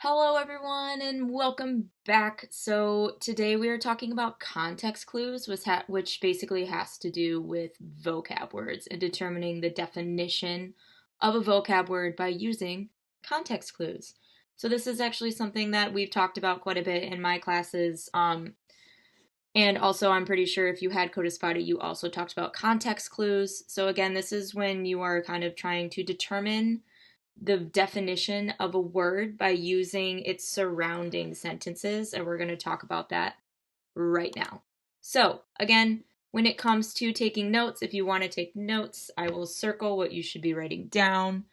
Hello, everyone, and welcome back. So, today we are talking about context clues, which basically has to do with vocab words and determining the definition of a vocab word by using context clues. So, this is actually something that we've talked about quite a bit in my classes. And also, I'm pretty sure if you had Codespotty, you also talked about context clues. So, again, this is when you are kind of trying to determine the definition of a word by using its surrounding sentences, and we're going to talk about that right now. So, again, when it comes to taking notes, if you want to take notes, I will circle what you should be writing down,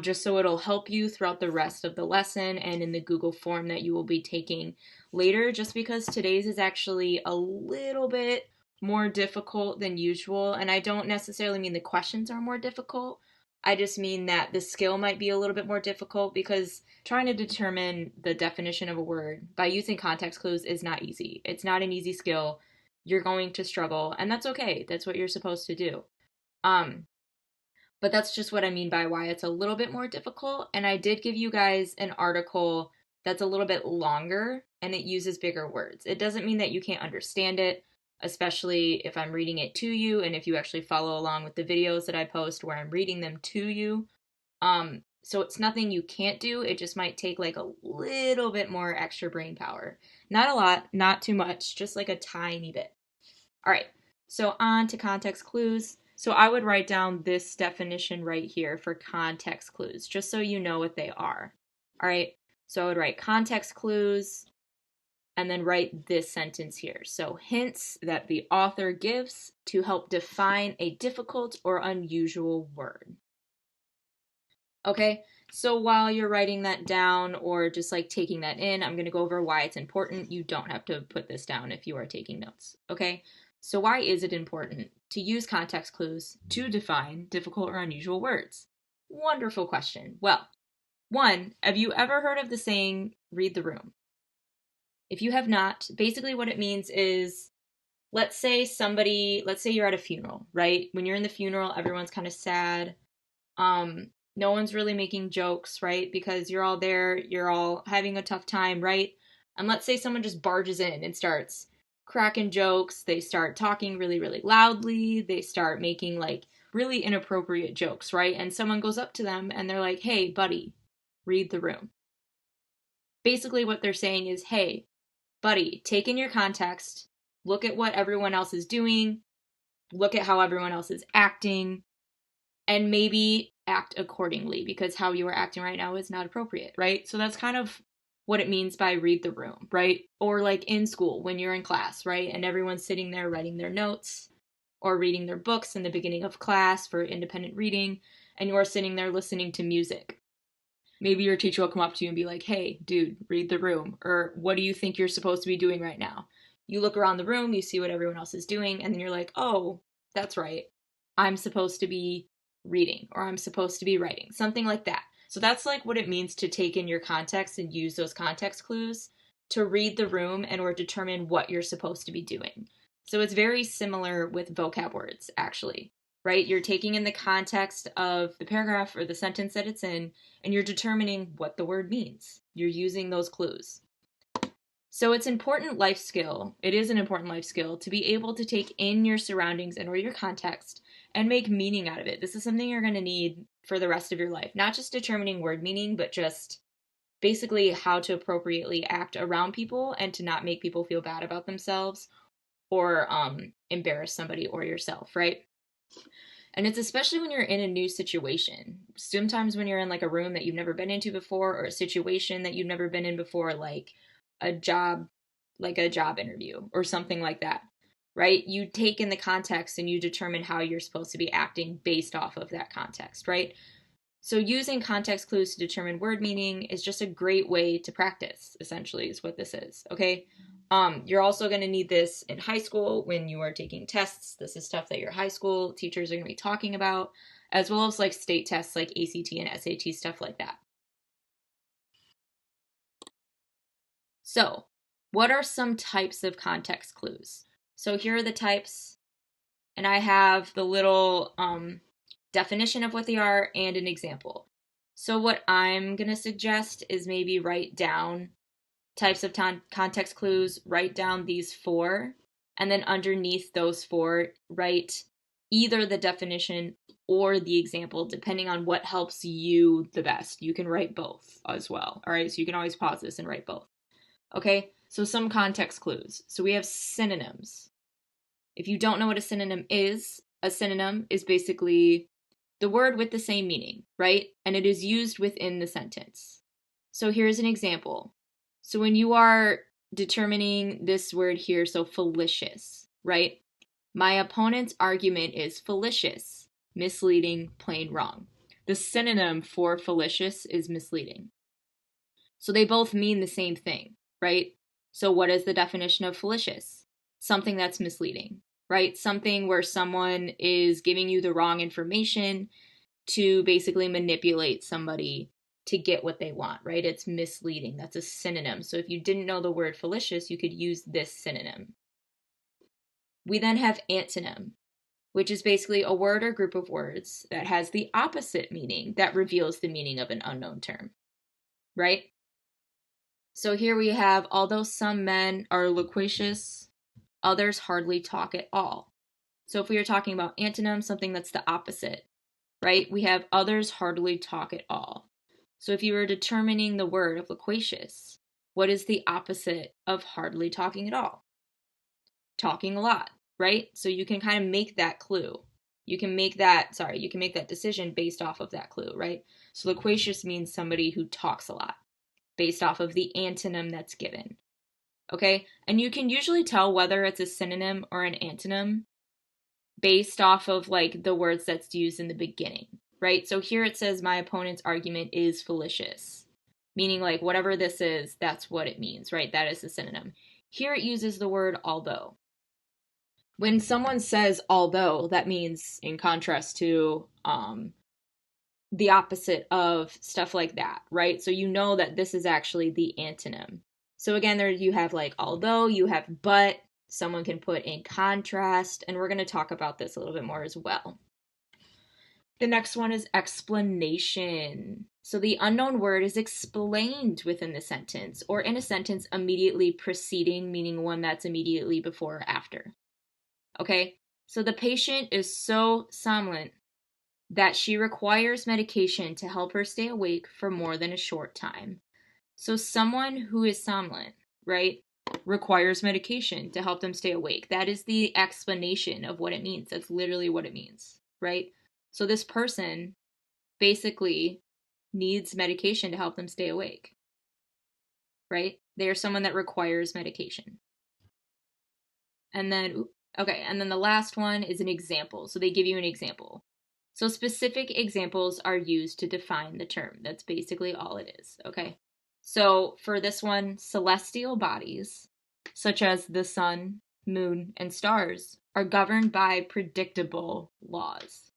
just so it'll help you throughout the rest of the lesson and in the Google form that you will be taking later, just because today's is actually a little bit more difficult than usual. And I don't necessarily mean the questions are more difficult. I just mean that the skill might be a little bit more difficult because trying to determine the definition of a word by using context clues is not easy. It's not an easy skill. You're going to struggle, and that's okay. That's what you're supposed to do. Um, but that's just what I mean by why it's a little bit more difficult. And I did give you guys an article that's a little bit longer and it uses bigger words. It doesn't mean that you can't understand it, especially if I'm reading it to you and if you actually follow along with the videos that I post where I'm reading them to you. So it's nothing you can't do. It just might take like a little bit more extra brain power. Not a lot, not too much, just like a tiny bit. All right, so on to context clues. So I would write down this definition right here for context clues, just so you know what they are. All right, so I would write context clues and then write this sentence here. So hints that the author gives to help define a difficult or unusual word. Okay, so while you're writing that down or just like taking that in, I'm going to go over why it's important. You don't have to put this down if you are taking notes. Okay, so why is it important to use context clues to define difficult or unusual words? Wonderful question. Well, one, have you ever heard of the saying, read the room? If you have not, basically what it means is, let's say you're at a funeral, right? When you're in the funeral, everyone's kind of sad. No one's really making jokes, right? Because you're all there, you're all having a tough time, right? And let's say someone just barges in and starts cracking jokes. They start talking really, really loudly. They start making like really inappropriate jokes, right? And someone goes up to them and they're like, hey, buddy, read the room. Basically, what they're saying is, hey, buddy, take in your context, look at what everyone else is doing, look at how everyone else is acting, and maybe act accordingly because how you are acting right now is not appropriate, right? So that's kind of what it means by read the room, right? Or like in school when you're in class, right? And everyone's sitting there writing their notes or reading their books in the beginning of class for independent reading, and you're sitting there listening to music. Maybe your teacher will come up to you and be like, hey, dude, read the room. Or what do you think you're supposed to be doing right now? You look around the room, you see what everyone else is doing, and then you're like, oh, that's right. I'm supposed to be reading or I'm supposed to be writing, something like that. So that's like what it means to take in your context and use those context clues to read the room and or determine what you're supposed to be doing. So it's very similar with vocab words, actually, right? You're taking in the context of the paragraph or the sentence that it's in, and you're determining what the word means. You're using those clues. So it's important life skill. It is an important life skill to be able to take in your surroundings and or your context and make meaning out of it. This is something you're going to need for the rest of your life. Not just determining word meaning, but just basically how to appropriately act around people and to not make people feel bad about themselves or embarrass somebody or yourself, right? And it's especially when you're in a new situation. Sometimes when you're in like a room that you've never been into before or a situation that you've never been in before, a job, like a job interview or something like that, right? You take in the context and you determine how you're supposed to be acting based off of that context, right? So using context clues to determine word meaning is just a great way to practice, essentially, is what this is, okay? You're also going to need this in high school when you are taking tests. This is stuff that your high school teachers are going to be talking about, as well as like state tests like ACT and SAT, stuff like that. So, what are some types of context clues? So here are the types, and I have the little definition of what they are and an example. So what I'm going to suggest is maybe write down types of context clues, write down these 4, and then underneath those 4, write either the definition or the example, depending on what helps you the best. You can write both as well. All right, so you can always pause this and write both. Okay, so some context clues. So we have synonyms. If you don't know what a synonym is basically the word with the same meaning, right? And it is used within the sentence. So here's an example. So when you are determining this word here, so fallacious, right? My opponent's argument is fallacious, misleading, plain wrong. The synonym for fallacious is misleading. So they both mean the same thing, right? So what is the definition of fallacious? Something that's misleading, right? Something where someone is giving you the wrong information to basically manipulate somebody to get what they want, right? It's misleading. That's a synonym. So if you didn't know the word fallacious, you could use this synonym. We then have antonym, which is basically a word or group of words that has the opposite meaning that reveals the meaning of an unknown term, right? So here we have, although some men are loquacious, others hardly talk at all. So if we are talking about antonym, something that's the opposite, right? We have others hardly talk at all. So if you were determining the word of loquacious, what is the opposite of hardly talking at all? Talking a lot, right? So you can kind of make that clue. You can make that decision based off of that clue, right? So loquacious means somebody who talks a lot based off of the antonym that's given. Okay? And you can usually tell whether it's a synonym or an antonym based off of like the words that's used in the beginning, right? So here it says my opponent's argument is fallacious, meaning like whatever this is, that's what it means, right? That is the synonym. Here it uses the word although. When someone says although, that means in contrast to the opposite of stuff like that, right? So you know that this is actually the antonym. So again, there you have like although, you have but, someone can put in contrast, and we're going to talk about this a little bit more as well. The next one is explanation. So the unknown word is explained within the sentence or in a sentence immediately preceding, meaning one that's immediately before or after. Okay, so the patient is so somnolent that she requires medication to help her stay awake for more than a short time. So someone who is somnolent, right, requires medication to help them stay awake. That is the explanation of what it means. That's literally what it means, right? So this person basically needs medication to help them stay awake, right? They are someone that requires medication. And then, and then the last one is an example. So they give you an example. So specific examples are used to define the term. That's basically all it is, okay? So for this one, celestial bodies, such as the sun, moon, and stars, are governed by predictable laws.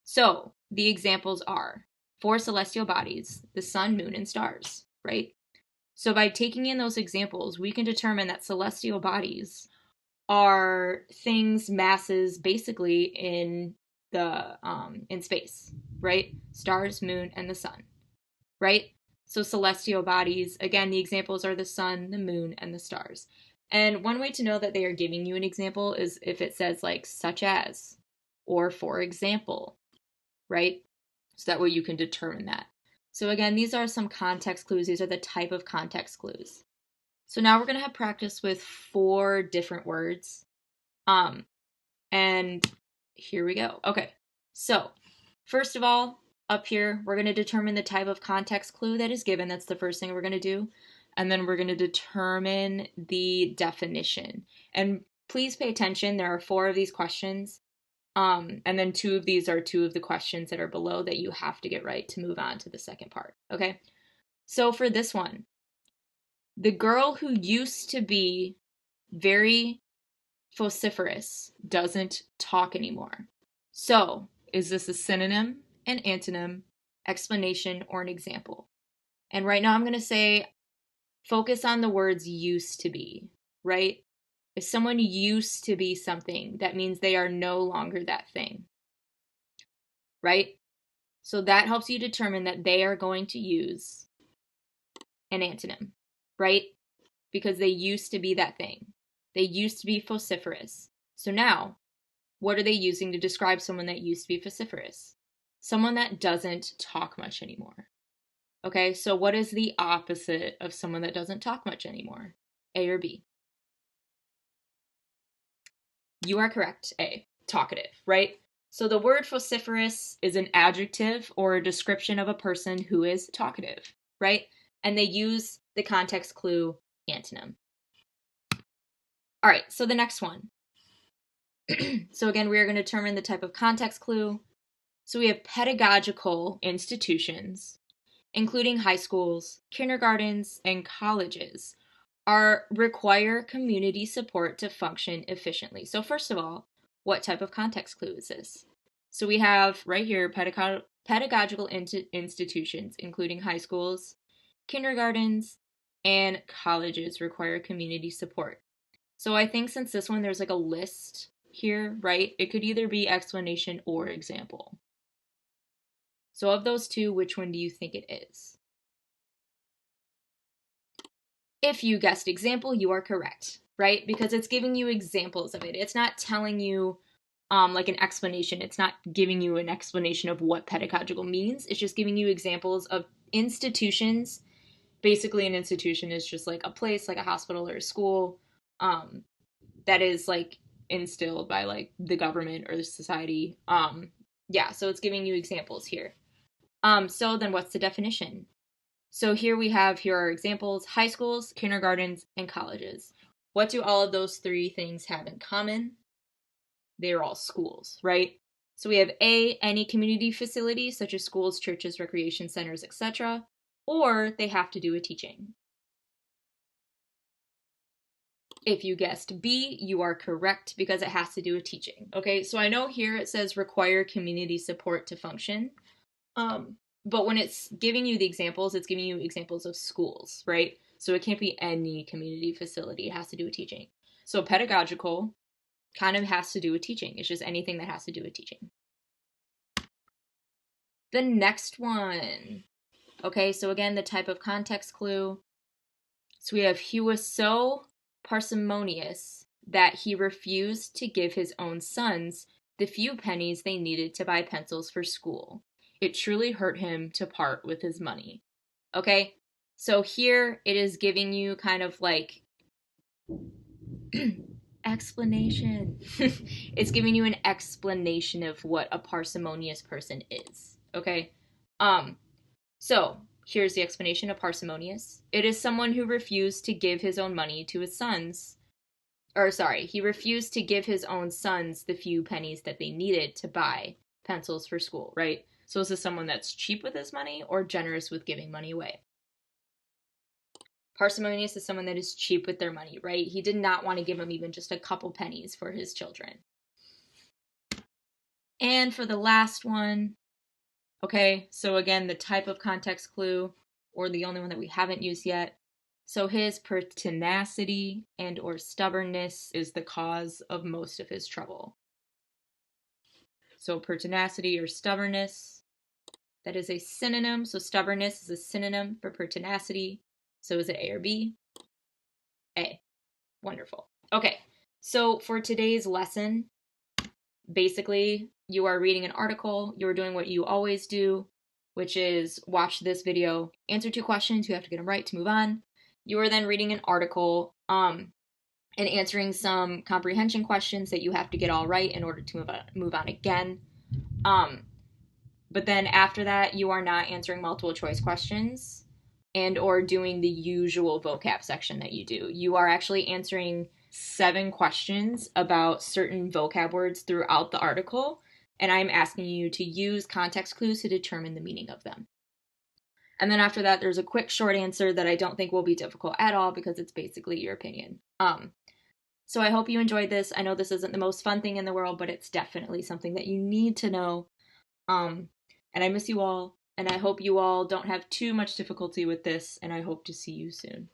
So the examples are for celestial bodies, the sun, moon, and stars, right? So by taking in those examples, we can determine that celestial bodies are things, masses, basically in space, right? Stars, moon, and the sun, right? So celestial bodies, again, the examples are the sun, the moon, and the stars. And one way to know that they are giving you an example is if it says like such as or for example, right? So that way you can determine that. So again, these are some context clues. These are the type of context clues. So now we're going to have practice with 4 different words. And here we go. Okay, so first of all, up here, we're going to determine the type of context clue that is given. That's the first thing we're going to do. And then we're going to determine the definition. And please pay attention. There are 4 of these questions. And then 2 of these are 2 of the questions that are below that you have to get right to move on to the second part. Okay, so for this one, the girl who used to be very vociferous doesn't talk anymore. So, is this a synonym, an antonym, explanation, or an example? And right now I'm going to say focus on the words used to be, right? If someone used to be something, that means they are no longer that thing, right? So that helps you determine that they are going to use an antonym, right? Because they used to be that thing. They used to be vociferous. So now, what are they using to describe someone that used to be vociferous? Someone that doesn't talk much anymore. Okay, so what is the opposite of someone that doesn't talk much anymore? A or B? You are correct, A, talkative, right? So the word vociferous is an adjective or a description of a person who is talkative, right? And they use the context clue antonym. All right, so the next one. So again, we are going to determine the type of context clue. So we have pedagogical institutions, including high schools, kindergartens, and colleges, require community support to function efficiently. So first of all, what type of context clue is this? So we have right here pedagogical institutions, including high schools, kindergartens, and colleges require community support. So I think since this one, there's like a list here, right? It could either be explanation or example. So of those two, which one do you think it is? If you guessed example, you are correct, right? Because it's giving you examples of it. It's not telling you like an explanation. It's not giving you an explanation of what pedagogical means. It's just giving you examples of institutions. Basically, an institution is just like a place, like a hospital or a school, that is like instilled by like the government or the society. Yeah, so it's giving you examples here. So then what's the definition? So here are examples: high schools, kindergartens, and colleges. What do all of those three things have in common? They're all schools, right? So we have A, any community facility such as schools, churches, recreation centers, etc., or they have to do with teaching. If you guessed B, you are correct because it has to do with teaching. Okay, so I know here it says require community support to function. But when it's giving you the examples, it's giving you examples of schools, right? So it can't be any community facility. It has to do with teaching. So pedagogical kind of has to do with teaching. It's just anything that has to do with teaching. The next one. Okay, so again, the type of context clue. So we have he was so parsimonious that he refused to give his own sons the few pennies they needed to buy pencils for school. It truly hurt him to part with his money. Okay, so here it is giving you kind of like explanation. It's giving you an explanation of what a parsimonious person is. Okay, so here's the explanation of parsimonious. It is someone who refused to give his own money to his sons. He refused to give his own sons the few pennies that they needed to buy pencils for school, right? So is this someone that's cheap with his money or generous with giving money away? Parsimonious is someone that is cheap with their money, right? He did not want to give them even just a couple pennies for his children. And for the last one, okay, so again, the type of context clue, or the only one that we haven't used yet. So his pertinacity and or stubbornness is the cause of most of his trouble. So pertinacity or stubbornness, that is a synonym. So stubbornness is a synonym for pertinacity. So is it A or B? A. Wonderful. Okay, so for today's lesson, basically you are reading an article, you're doing what you always do, which is watch this video, answer 2 questions, you have to get them right to move on. You are then reading an article and answering some comprehension questions that you have to get all right in order to move on again. But then after that, you are not answering multiple choice questions and or doing the usual vocab section that you do. You are actually answering 7 questions about certain vocab words throughout the article, and I'm asking you to use context clues to determine the meaning of them. And then after that, there's a quick short answer that I don't think will be difficult at all because it's basically your opinion. So I hope you enjoyed this. I know this isn't the most fun thing in the world, but it's definitely something that you need to know. And I miss you all, and I hope you all don't have too much difficulty with this, and I hope to see you soon.